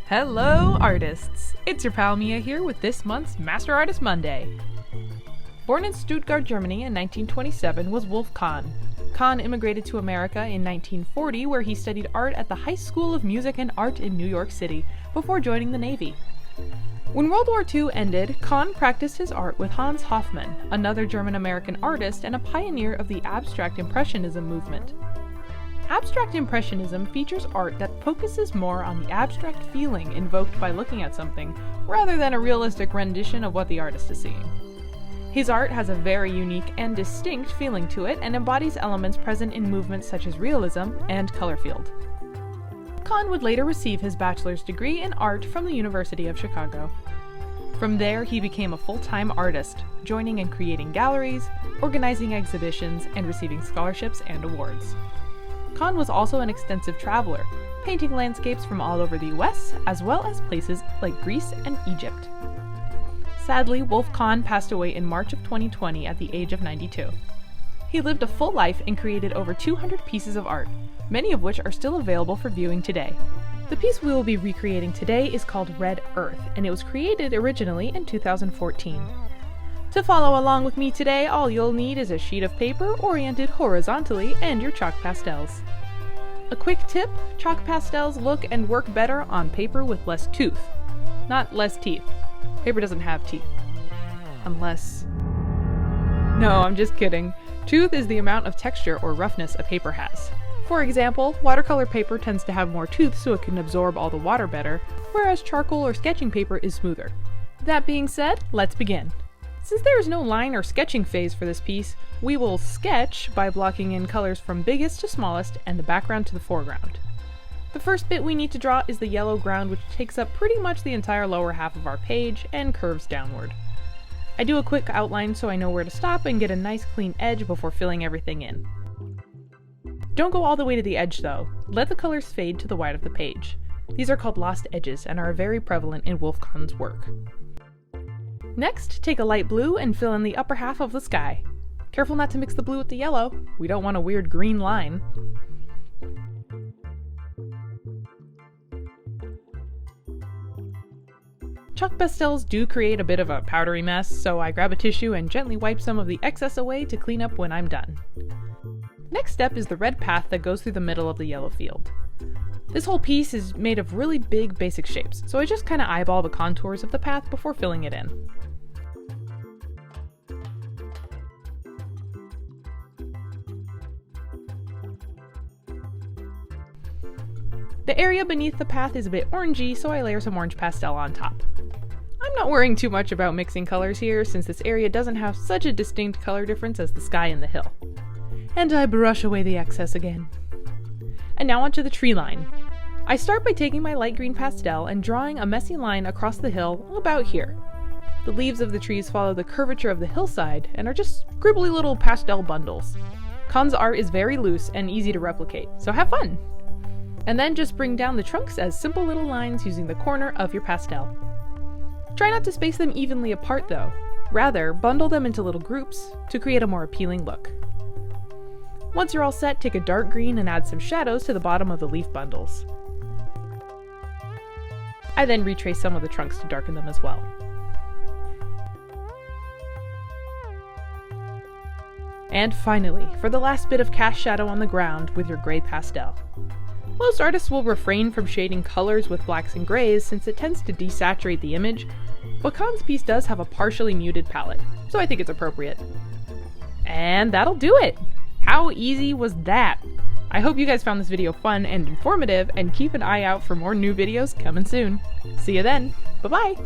Hello, artists! It's your pal Mia here with this month's Master Artist Monday. Born in Stuttgart, Germany in 1927 was Wolf Kahn. Kahn immigrated to America in 1940, where he studied art at the High School of Music and Art in New York City, before joining the Navy. When World War II ended, Kahn practiced his art with Hans Hofmann, another German-American artist and a pioneer of the Abstract Impressionism movement. Abstract Impressionism features art that focuses more on the abstract feeling invoked by looking at something, rather than a realistic rendition of what the artist is seeing. His art has a very unique and distinct feeling to it and embodies elements present in movements such as realism and color field. Kahn would later receive his bachelor's degree in art from the University of Chicago. From there, he became a full-time artist, joining and creating galleries, organizing exhibitions, and receiving scholarships and awards. Kahn was also an extensive traveler, painting landscapes from all over the US, as well as places like Greece and Egypt. Sadly, Wolf Kahn passed away in March of 2020 at the age of 92. He lived a full life and created over 200 pieces of art, many of which are still available for viewing today. The piece we will be recreating today is called Red Earth, and it was created originally in 2014. To follow along with me today, all you'll need is a sheet of paper oriented horizontally and your chalk pastels. A quick tip, chalk pastels look and work better on paper with less tooth. Not less teeth. Paper doesn't have teeth. Unless... No, I'm just kidding. Tooth is the amount of texture or roughness a paper has. For example, watercolor paper tends to have more tooth so it can absorb all the water better, whereas charcoal or sketching paper is smoother. That being said, let's begin. Since there is no line or sketching phase for this piece, we will sketch by blocking in colors from biggest to smallest and the background to the foreground. The first bit we need to draw is the yellow ground, which takes up pretty much the entire lower half of our page and curves downward. I do a quick outline so I know where to stop and get a nice clean edge before filling everything in. Don't go all the way to the edge though. Let the colors fade to the white of the page. These are called lost edges and are very prevalent in Wolf Kahn's work. Next, take a light blue and fill in the upper half of the sky. Careful not to mix the blue with the yellow. We don't want a weird green line. Chalk pastels do create a bit of a powdery mess, so I grab a tissue and gently wipe some of the excess away to clean up when I'm done. Next step is the red path that goes through the middle of the yellow field. This whole piece is made of really big basic shapes, so I just kind of eyeball the contours of the path before filling it in. The area beneath the path is a bit orangey, so I layer some orange pastel on top. I'm not worrying too much about mixing colors here, since this area doesn't have such a distinct color difference as the sky and the hill. And I brush away the excess again. And now onto the tree line. I start by taking my light green pastel and drawing a messy line across the hill about here. The leaves of the trees follow the curvature of the hillside and are just scribbly little pastel bundles. Kahn's art is very loose and easy to replicate, so have fun! And then just bring down the trunks as simple little lines using the corner of your pastel. Try not to space them evenly apart though. Rather, bundle them into little groups to create a more appealing look. Once you're all set, take a dark green and add some shadows to the bottom of the leaf bundles. I then retrace some of the trunks to darken them as well. And finally, for the last bit of cast shadow on the ground with your gray pastel. Most artists will refrain from shading colors with blacks and grays since it tends to desaturate the image, but Kahn's piece does have a partially muted palette, so I think it's appropriate. And that'll do it! How easy was that? I hope you guys found this video fun and informative, and keep an eye out for more new videos coming soon. See you then! Bye-bye!